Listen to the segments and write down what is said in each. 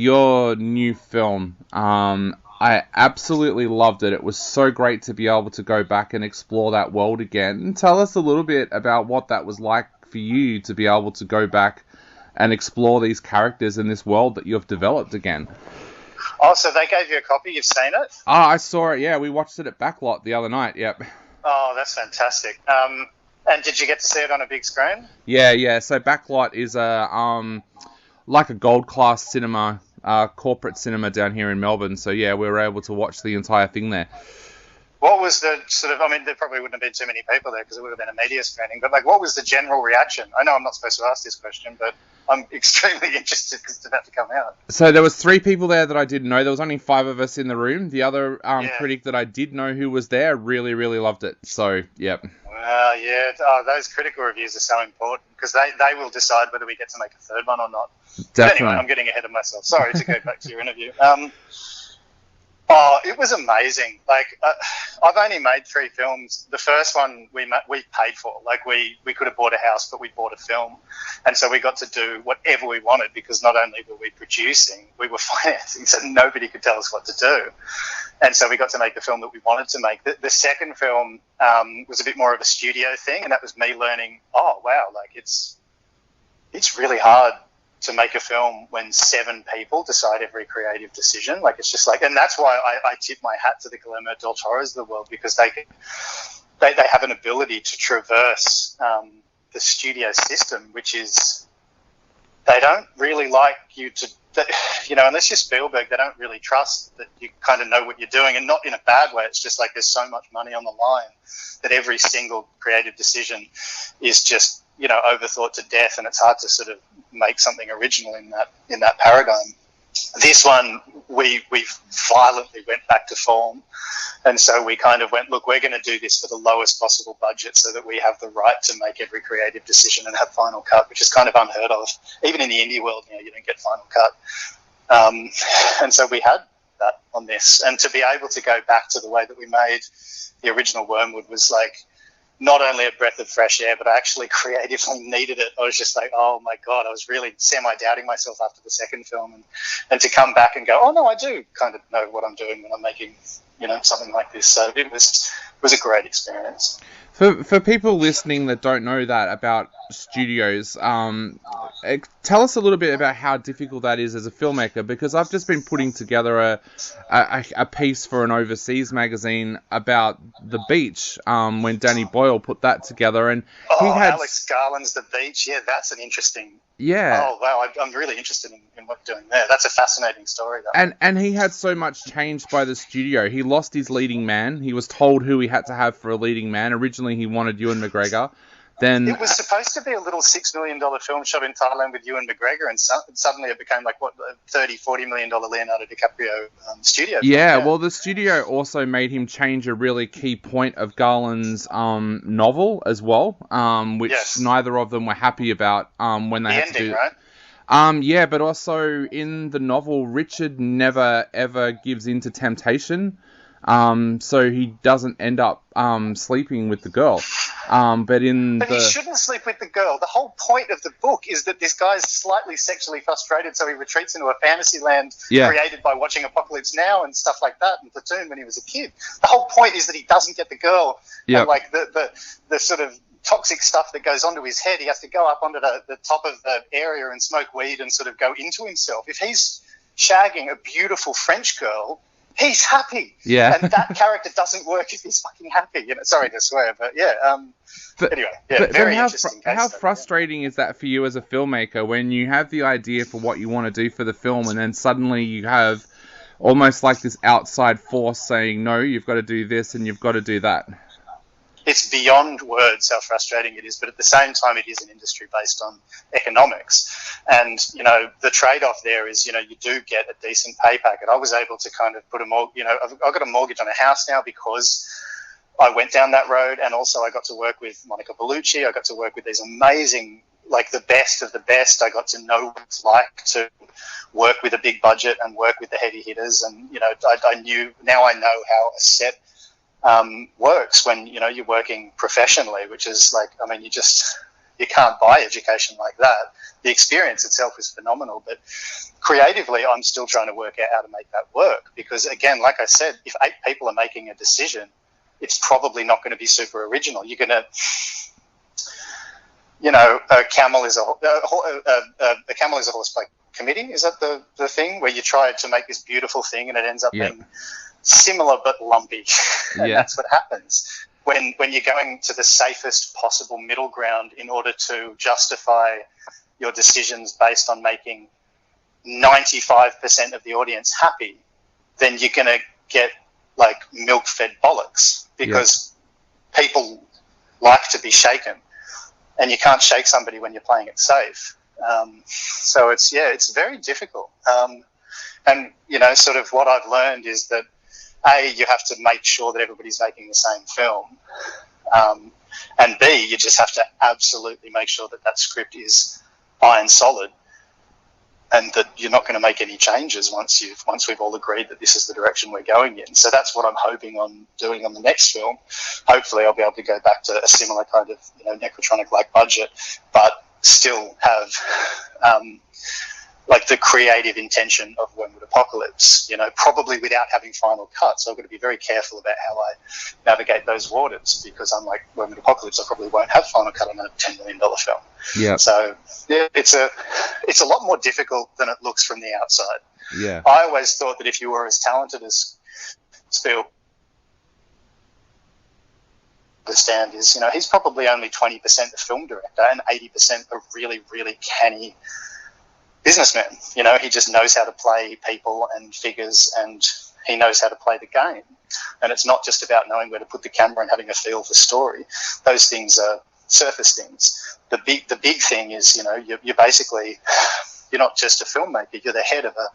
your new film. I absolutely loved it. It was so great to be able to go back and explore that world again. And tell us a little bit about what that was like for you to be able to go back and explore these characters in this world that you've developed again. Oh, so they gave you a copy? You've seen it? Ah, I saw it, yeah. We watched it at Backlot the other night, yep. Oh, that's fantastic. And did you get to see it on a big screen? Yeah. So Backlot is like a gold class cinema, corporate cinema down here in Melbourne. So yeah, we were able to watch the entire thing there. What was the sort of, I mean, there probably wouldn't have been too many people there because it would have been a media screening, but like, what was the general reaction? I know I'm not supposed to ask this question, but I'm extremely interested because it's about to come out. So there was 3 people there that I didn't know. There was only 5 of us in the room. The other critic that I did know who was there really, really loved it. So, yep. Well, yeah. Oh, those critical reviews are so important because they will decide whether we get to make a third one or not. Definitely. But anyway, I'm getting ahead of myself. Sorry to go back to your interview. Oh, it was amazing. Like, I've only made 3 films. The first one we paid for. Like, we could have bought a house, but we bought a film. And so we got to do whatever we wanted because not only were we producing, we were financing, so nobody could tell us what to do. And so we got to make the film that we wanted to make. The second film was a bit more of a studio thing, and that was me learning, oh, wow, like, it's really hard to make a film when 7 people decide every creative decision. Like, it's just like, and that's why I tip my hat to the Guillermo del Toro's of the world because they have an ability to traverse the studio system, which is, they don't really like you to, unless you're Spielberg, they don't really trust that you kind of know what you're doing, and not in a bad way. It's just like there's so much money on the line that every single creative decision is just, overthought to death, and it's hard to sort of make something original in that paradigm. This one, we violently went back to form, and so we kind of went, look, we're going to do this for the lowest possible budget so that we have the right to make every creative decision and have final cut, which is kind of unheard of. Even in the indie world, you don't get final cut. And so we had that on this, and to be able to go back to the way that we made the original Wyrmwood was like, not only a breath of fresh air, but I actually creatively needed it. I was just like, oh my God, I was really semi-doubting myself after the second film. And to come back and go, oh no, I do kind of know what I'm doing when I'm making, something like this. So it was a great experience. For people listening that don't know that about studios, tell us a little bit about how difficult that is as a filmmaker, because I've just been putting together a piece for an overseas magazine about The Beach, when Danny Boyle put that together, and he had Alex Garland's The Beach. Yeah, that's an interesting. Yeah. Oh wow, I'm really interested in what you're doing there. That's a fascinating story, though. And he had so much changed by the studio. He lost his leading man. He was told who he had to have for a leading man. Originally, he wanted Ewan McGregor. Then it was supposed to be a little $6 million film shot in Thailand with Ewan McGregor, and suddenly it became like $30-40 million Leonardo DiCaprio studio. Yeah, well, the studio also made him change a really key point of Garland's novel as well, which neither of them were happy about when they had to do. Right? Yeah, but also in the novel, Richard never ever gives in to temptation. So he doesn't end up sleeping with the girl. But he shouldn't sleep with the girl. The whole point of the book is that this guy's slightly sexually frustrated, so he retreats into a fantasy land created by watching Apocalypse Now and stuff like that, and Platoon when he was a kid. The whole point is that he doesn't get the girl. Yep. And like the sort of toxic stuff that goes onto his head, he has to go up onto the top of the area and smoke weed and sort of go into himself. If he's shagging a beautiful French girl, he's happy. Yeah. And that character doesn't work if he's fucking happy. Sorry to swear, but yeah. Anyway, very interesting case. How frustrating is that for you as a filmmaker when you have the idea for what you want to do for the film and then suddenly you have almost like this outside force saying, no, you've got to do this and you've got to do that? It's beyond words how frustrating it is, but at the same time, it is an industry based on economics. And, the trade-off there is, you do get a decent pay packet. I was able to kind of put I've got a mortgage on a house now because I went down that road, and also I got to work with Monica Bellucci. I got to work with these amazing, like the best of the best. I got to know what it's like to work with a big budget and work with the heavy hitters. And, now I know how a set works when you're working professionally, which is like, I mean, You can't buy education like that. The experience itself is phenomenal, but creatively, I'm still trying to work out how to make that work. Because again, like I said, if 8 people are making a decision, it's probably not going to be super original. You're going to, a camel is a horse by committee. Is that the thing where you try to make this beautiful thing and it ends up being similar but lumpy? And that's what happens when you're going to the safest possible middle ground in order to justify your decisions based on making 95% of the audience happy. Then you're going to get like milk-fed bollocks, because people like to be shaken, and you can't shake somebody when you're playing it safe. So it's very difficult. And sort of what I've learned is that you have to make sure that everybody's making the same film, and B, you just have to absolutely make sure that script is iron solid, and that you're not going to make any changes once we've all agreed that this is the direction we're going in. So that's what I'm hoping on doing on the next film. Hopefully I'll be able to go back to a similar kind of Necrotronic-like budget, but still have like the creative intention of Wyrmwood Apocalypse, probably without having final cut. So I've got to be very careful about how I navigate those waters, because unlike Wyrmwood Apocalypse, I probably won't have final cut on a $10 million film. Yeah. So it's a lot more difficult than it looks from the outside. Yeah. I always thought that if you were as talented as Spielberg, understand is, he's probably only 20% a film director and 80% a really, really canny businessman. He just knows how to play people and figures, and he knows how to play the game. And it's not just about knowing where to put the camera and having a feel for story. Those things are surface things. The big thing is, you're basically, you're not just a filmmaker, you're the head of a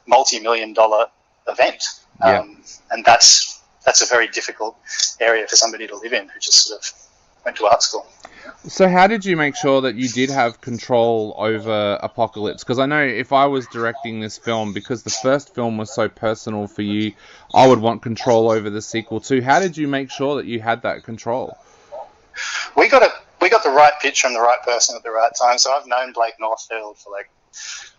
multi-million-dollar event. And that's a very difficult area for somebody to live in who just sort of went to art school. So how did you make sure that you did have control over Apocalypse? Because I know if I was directing this film, because the first film was so personal for you, I would want control over the sequel too. How did you make sure that you had that control? We got the right pitch from the right person at the right time. So I've known Blake Northfield for like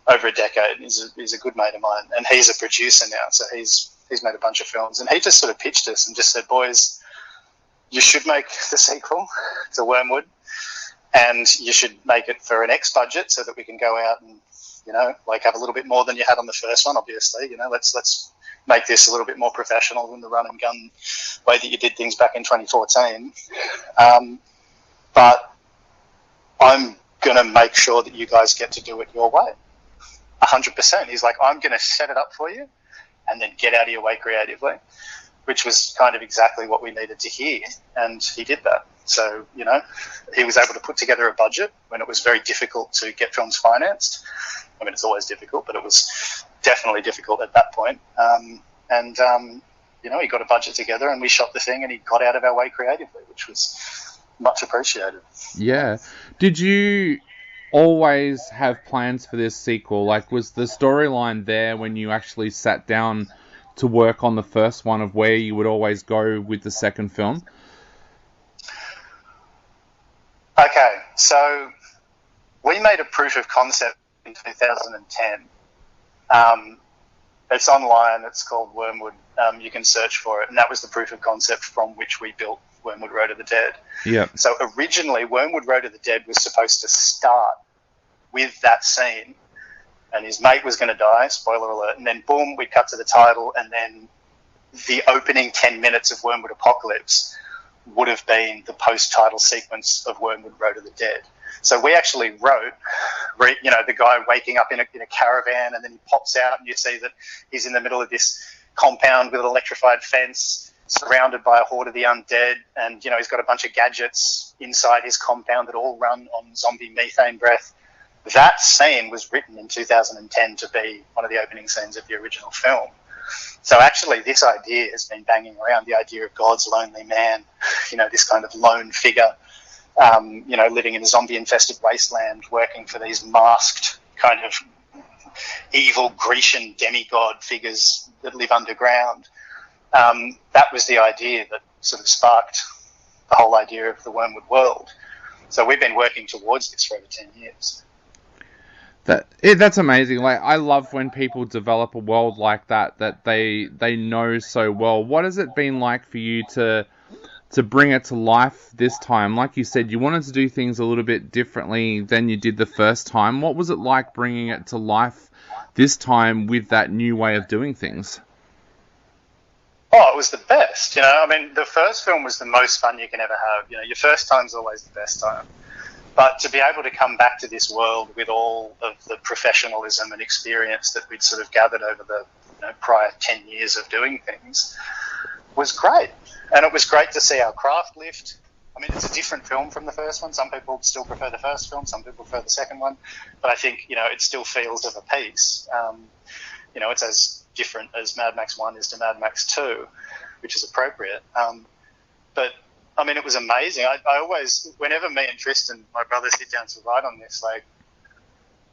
over a decade. He's a good mate of mine, and he's a producer now. So he's made a bunch of films, and he just sort of pitched us and just said, "Boys, you should make the sequel to Wyrmwood, and you should make it for an X budget so that we can go out and, have a little bit more than you had on the first one, obviously. Let's make this a little bit more professional than the run and gun way that you did things back in 2014. But I'm going to make sure that you guys get to do it your way, 100%. He's like, I'm going to set it up for you and then get out of your way creatively, which was kind of exactly what we needed to hear, and he did that. So, he was able to put together a budget when it was very difficult to get films financed. I mean, it's always difficult, but it was definitely difficult at that point. He got a budget together and we shot the thing, and he got out of our way creatively, which was much appreciated. Yeah. Did you always have plans for this sequel? Like, was the storyline there when you actually sat down to work on the first one of where you would always go with the second film? Okay, so we made a proof of concept in 2010. It's online. It's called Wyrmwood. You can search for it, and that was the proof of concept from which we built Wyrmwood Road of the Dead. Yeah. So originally, Wyrmwood Road of the Dead was supposed to start with that scene, and his mate was going to die, spoiler alert, and then boom, we cut to the title, and then the opening 10 minutes of Wyrmwood Apocalypse would have been the post-title sequence of Wyrmwood Road of the Dead. So we actually wrote, the guy waking up in a caravan, and then he pops out and you see that he's in the middle of this compound with an electrified fence, surrounded by a horde of the undead, and, he's got a bunch of gadgets inside his compound that all run on zombie methane breath. That scene was written in 2010 to be one of the opening scenes of the original film. So actually this idea has been banging around, the idea of God's lonely man, this kind of lone figure, living in a zombie-infested wasteland, working for these masked kind of evil Grecian demigod figures that live underground. That was the idea that sort of sparked the whole idea of the Wyrmwood world. So we've been working towards this for over 10 years. That's amazing. Like, I love when people develop a world like that they know so well. What has it been like for you to bring it to life this time? Like you said, you wanted to do things a little bit differently than you did the first time. What was it like bringing it to life this time with that new way of doing things? Oh, it was the best. I mean, the first film was the most fun you can ever have. Your first time's always the best time. But to be able to come back to this world with all of the professionalism and experience that we'd sort of gathered over the prior 10 years of doing things was great. And it was great to see our craft lift. I mean, it's a different film from the first one. Some people still prefer the first film. Some people prefer the second one. But I think, it still feels of a piece. It's as different as Mad Max 1 is to Mad Max 2, which is appropriate. But I mean, it was amazing. I always, whenever me and Tristan, my brother, sit down to write on this, like,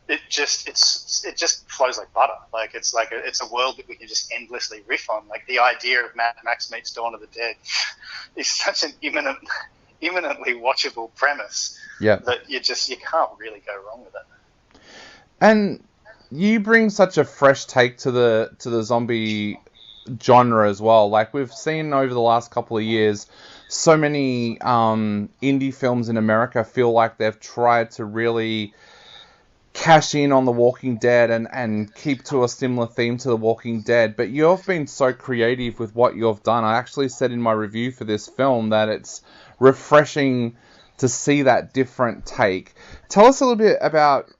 it just flows like butter. Like, it's a world that we can just endlessly riff on. Like, the idea of Mad Max meets Dawn of the Dead is such an imminently watchable premise that you can't really go wrong with it. And you bring such a fresh take to the zombie genre as well. Like, we've seen over the last couple of years, so many indie films in America feel like they've tried to really cash in on The Walking Dead and keep to a similar theme to The Walking Dead. But you've been so creative with what you've done. I actually said in my review for this film that it's refreshing to see that different take. Tell us a little bit about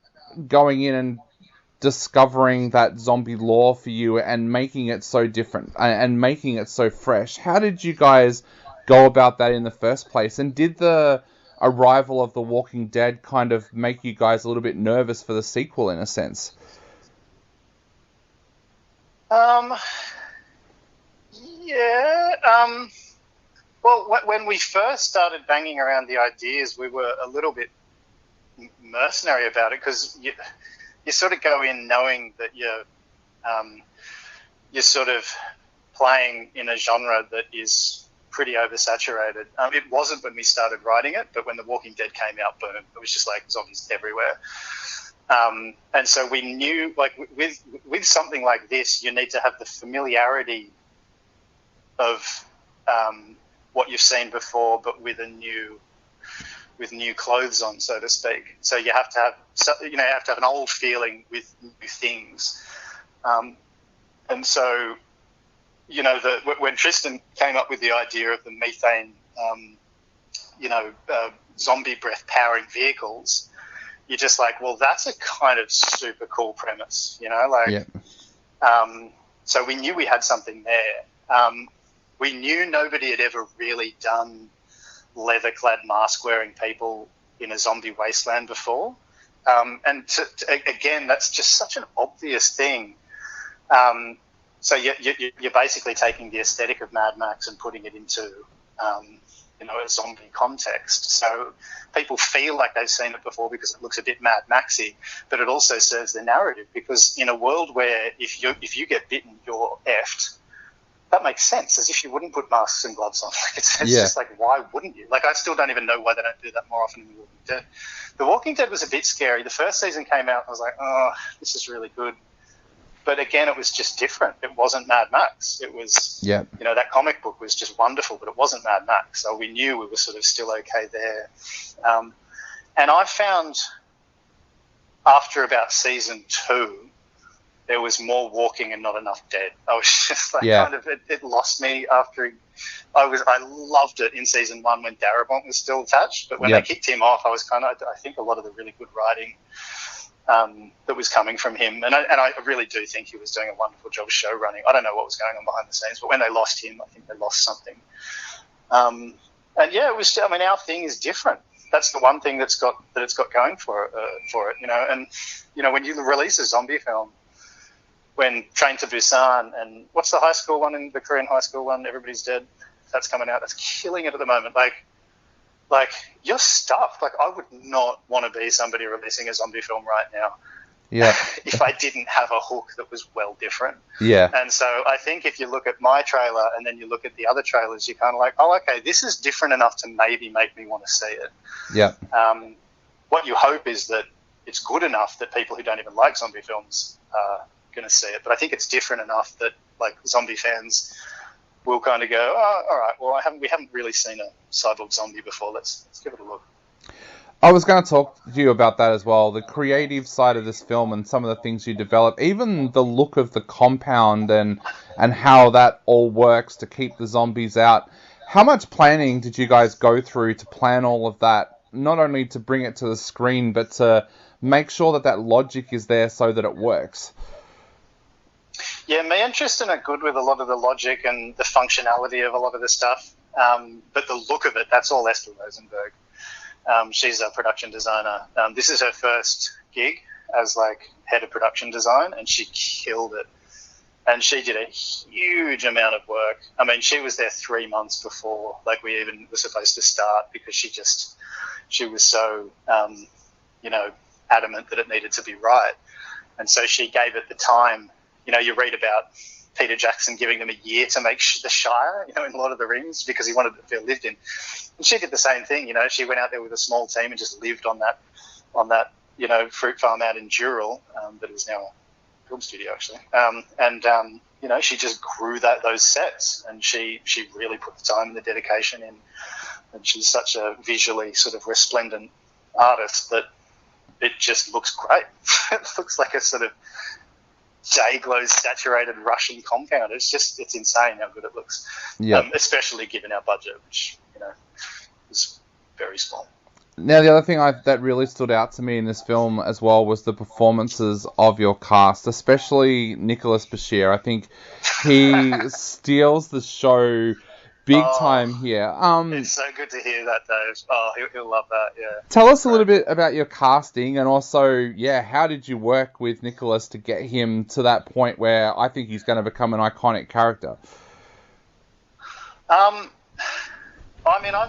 going in and discovering that zombie lore for you and making it so different and making it so fresh. How did you guys go about that in the first place? And did the arrival of The Walking Dead kind of make you guys a little bit nervous for the sequel in a sense? Well, when we first started banging around the ideas, we were a little bit mercenary about it, because you sort of go in knowing that you're sort of playing in a genre that is pretty oversaturated. It wasn't when we started writing it, but when The Walking Dead came out, boom, it was just like zombies everywhere. And so we knew, like, with something like this, you need to have the familiarity of what you've seen before, but with new clothes on, so to speak. So you have to have an old feeling with new things. And so, when Tristan came up with the idea of the methane, zombie breath powering vehicles, you're just like, well, that's a kind of super cool premise, So we knew we had something there. We knew nobody had ever really done leather-clad mask-wearing people in a zombie wasteland before. And again, that's just such an obvious thing. So you're basically taking the aesthetic of Mad Max and putting it into, a zombie context. So people feel like they've seen it before because it looks a bit Mad Maxy, but it also serves the narrative, because in a world where if you get bitten, you're effed, that makes sense, as if you wouldn't put masks and gloves on. Like, it's just like, why wouldn't you? Like, I still don't even know why they don't do that more often in The Walking Dead. The Walking Dead was a bit scary. The first season came out, and I was like, oh, this is really good. But again, it was just different. It wasn't Mad Max. It was, that comic book was just wonderful, but it wasn't Mad Max. So we knew we were sort of still okay there. And I found after about season 2, there was more walking and not enough dead. I was just like, it lost me after I loved it in season 1 when Darabont was still attached, but when they kicked him off, I was I think a lot of the really good writing that was coming from him, and I really do think he was doing a wonderful job show running. I don't know what was going on behind the scenes, but when they lost him, I think they lost something. And it was. I mean, our thing is different. That's the one thing it's got going for it. And when you release a zombie film, when Train to Busan and what's the high school one, in the Korean high school one, Everybody's Dead, that's coming out. That's killing it at the moment. Like you're stuffed. Like, I would not want to be somebody releasing a zombie film right now. if I didn't have a hook that was well different. Yeah. And so I think if you look at my trailer and then you look at the other trailers, you're kind of like, oh, okay, this is different enough to maybe make me want to see it. Yeah. What you hope is that it's good enough that people who don't even like zombie films are going to see it. But I think it's different enough that like zombie fans will kind of go, oh, all right, well, we haven't really seen a cyborg zombie before. Let's give it a look. I was going to talk to you about that as well, the creative side of this film and some of the things you develop, even the look of the compound and how that all works to keep the zombies out. How much planning did you guys go through to plan all of that, not only to bring it to the screen, but to make sure that logic is there so that it works? Yeah, me and Tristan are good with a lot of the logic and the functionality of a lot of the stuff, but the look of it, that's all Esther Rosenberg. She's a production designer. This is her first gig as like head of production design, and she killed it. And she did a huge amount of work. I mean, she was there 3 months before like we even were supposed to start, because she was so adamant that it needed to be right. And so she gave it the time. You read about Peter Jackson giving them a year to make the Shire, in Lord of the Rings, because he wanted it to feel lived in. And she did the same thing. She went out there with a small team and just lived on that fruit farm out in Dural, that is now a film studio actually. She just grew those sets, and she really put the time and the dedication in. And she's such a visually sort of resplendent artist that it just looks great. It looks like a sort of day-glow saturated Russian compound. It's insane how good it looks. Yeah. Especially given our budget, which is very small. Now, the other thing that really stood out to me in this film as well was the performances of your cast, especially Nicholas Bashir. I think he steals the show big time here. It's so good to hear that, Dave. Oh, he'll love that, yeah. Tell us a little bit about your casting, and also, how did you work with Nicholas to get him to that point where I think he's going to become an iconic character? I've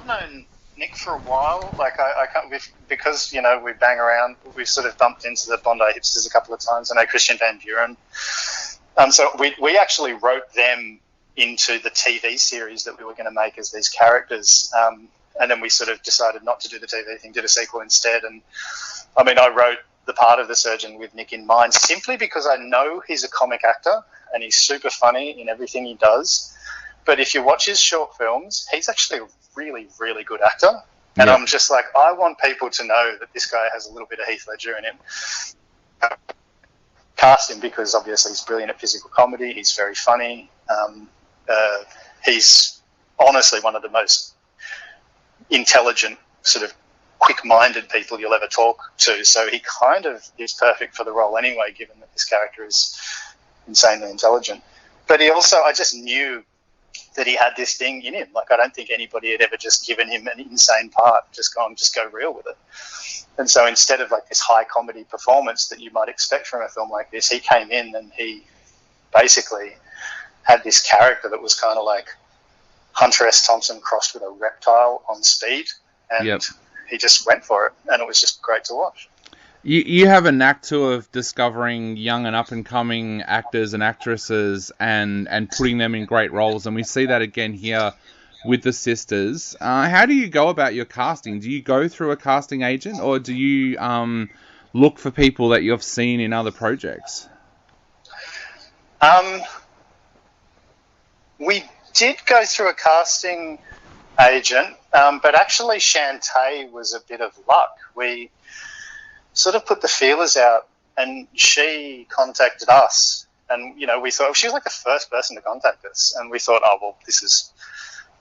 known Nick for a while. Like, I can't, because, we bang around, we've sort of bumped into the Bondi hipsters a couple of times. I know Christian Van Buren. So we actually wrote them into the TV series that we were going to make as these characters. And then we sort of decided not to do the TV thing, did a sequel instead. And I wrote the part of the surgeon with Nick in mind, simply because I know he's a comic actor and he's super funny in everything he does. But if you watch his short films, he's actually a really, really good actor. And I'm just like, I want people to know that this guy has a little bit of Heath Ledger in him. Cast him because obviously he's brilliant at physical comedy. He's very funny. He's honestly one of the most intelligent, sort of quick-minded people you'll ever talk to. So he kind of is perfect for the role anyway, given that this character is insanely intelligent. But he also, I just knew that he had this thing in him. Like, I don't think anybody had ever just given him an insane part, just go real with it. And so instead of like this high comedy performance that you might expect from a film like this, he came in and he basically had this character that was kind of like Hunter S. Thompson crossed with a reptile on speed, and he just went for it, and it was just great to watch. You have a knack too of discovering young and up-and-coming actors and actresses and putting them in great roles, and we see that again here with the sisters. How do you go about your casting? Do you go through a casting agent, or do you look for people that you've seen in other projects? We did go through a casting agent, but actually Shantae was a bit of luck. We sort of put the feelers out, and she contacted us, and we thought she was like the first person to contact us, and we thought, oh well, this is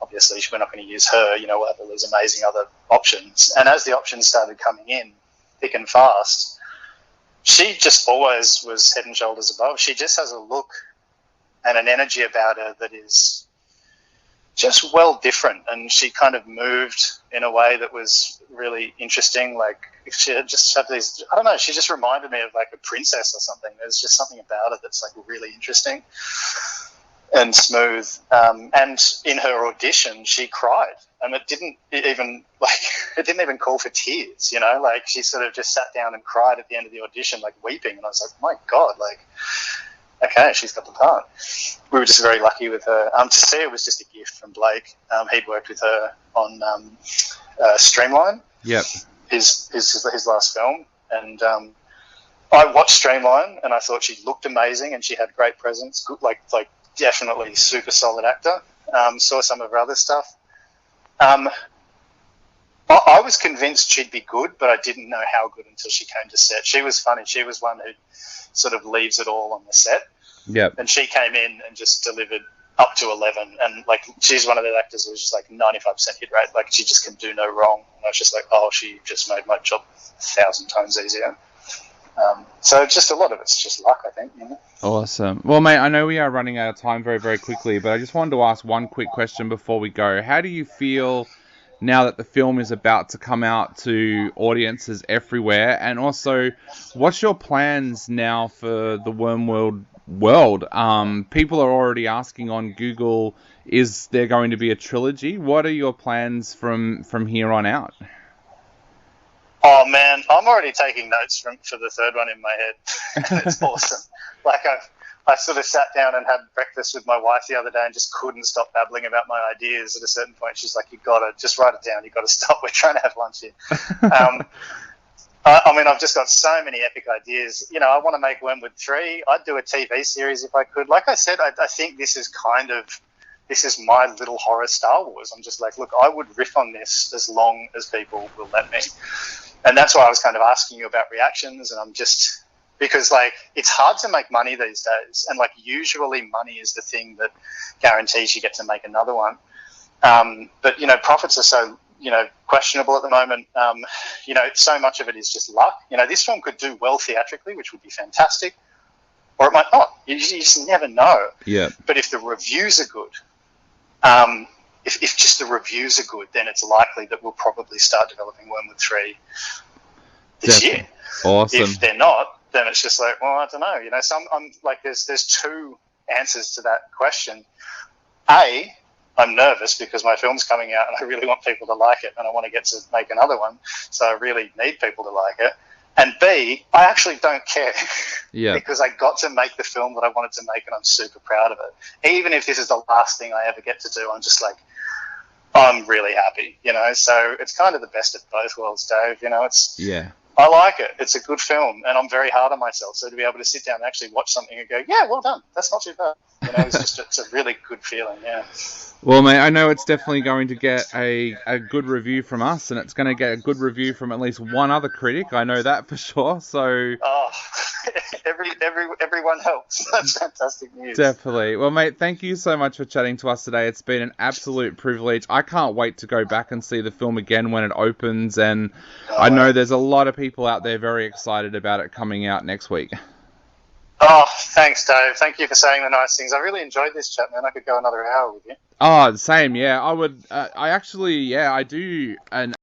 obviously we're not going to use her. We'll have all these amazing other options. And as the options started coming in thick and fast, she just always was head and shoulders above. She just has a look and an energy about her that is just well different, and she kind of moved in a way that was really interesting. Like, she just had these, I don't know, she just reminded me of like a princess or something. There's just something about her that's like really interesting. and smooth. And in her audition, she cried, and it didn't even call for tears. You know, like she sort of just sat down and cried at the end of the audition, like weeping. And I was like, my God, like, okay, she's got the part. We were just very lucky with her. To see it was just a gift from Blake. He'd worked with her on Streamline. Yep. His last film, and I watched Streamline, and I thought she looked amazing, and she had great presence. Good, like definitely super solid actor. Saw some of her other stuff. I was convinced she'd be good, but I didn't know how good until she came to set. She was funny. She was one who sort of leaves it all on the set. Yep. And she came in and just delivered up to 11, and like she's one of the actors who was just like 95% hit rate. Like she just can do no wrong. And I was just like, oh, she just made my job 1,000 times easier. So just a lot of it's just luck, I think. You know? Awesome. Well, mate, I know we are running out of time very, very quickly, but I just wanted to ask one quick question before we go. How do you feel now that the film is about to come out to audiences everywhere? And also, what's your plans now for the Wyrmwood world? People are already asking on Google, is there going to be a trilogy? What are your plans from here on out? Oh man, I'm already taking notes for the third one in my head. It's awesome. Like I sort of sat down and had breakfast with my wife the other day and just couldn't stop babbling about my ideas. At a certain point, she's like, "You gotta just write it down. You gotta stop. We're trying to have lunch here." I mean, I've just got so many epic ideas. You know, I want to make Wyrmwood 3. I'd do a TV series if I could. Like I said, I think this is my little horror Star Wars. I'm just like, look, I would riff on this as long as people will let me. And that's why I was kind of asking you about reactions. And I'm just, because like, it's hard to make money these days. And like, usually money is the thing that guarantees you get to make another one. But, you know, profits are so, you know, questionable at the moment. You know, so much of it is just luck. You know, this film could do well theatrically, which would be fantastic, or it might not. You just never know. Yeah. But if the reviews are good, if just the reviews are good, then it's likely that we'll probably start developing Wyrmwood 3 this year. Awesome. If they're not, then it's just like, well, I don't know. You know, I'm like, there's two answers to that question. A, I'm nervous because my film's coming out and I really want people to like it and I want to get to make another one, so I really need people to like it. And B, I actually don't care. Yeah. Because I got to make the film that I wanted to make and I'm super proud of it. Even if this is the last thing I ever get to do, I'm just like, I'm really happy, you know? So it's kind of the best of both worlds, Dave. You know, I like it. It's a good film and I'm very hard on myself. So to be able to sit down and actually watch something and go, yeah, well done. That's not too bad. You know, it's a really good feeling, yeah. Well, mate, I know it's definitely going to get a good review from us, and it's going to get a good review from at least one other critic. I know that for sure. So, everyone helps. That's fantastic news. Definitely. Well, mate, thank you so much for chatting to us today. It's been an absolute privilege. I can't wait to go back and see the film again when it opens, and I know there's a lot of people out there very excited about it coming out next week. Oh, thanks, Dave. Thank you for saying the nice things. I really enjoyed this chat, man. I could go another hour with you. Oh, same, yeah. I would, I do an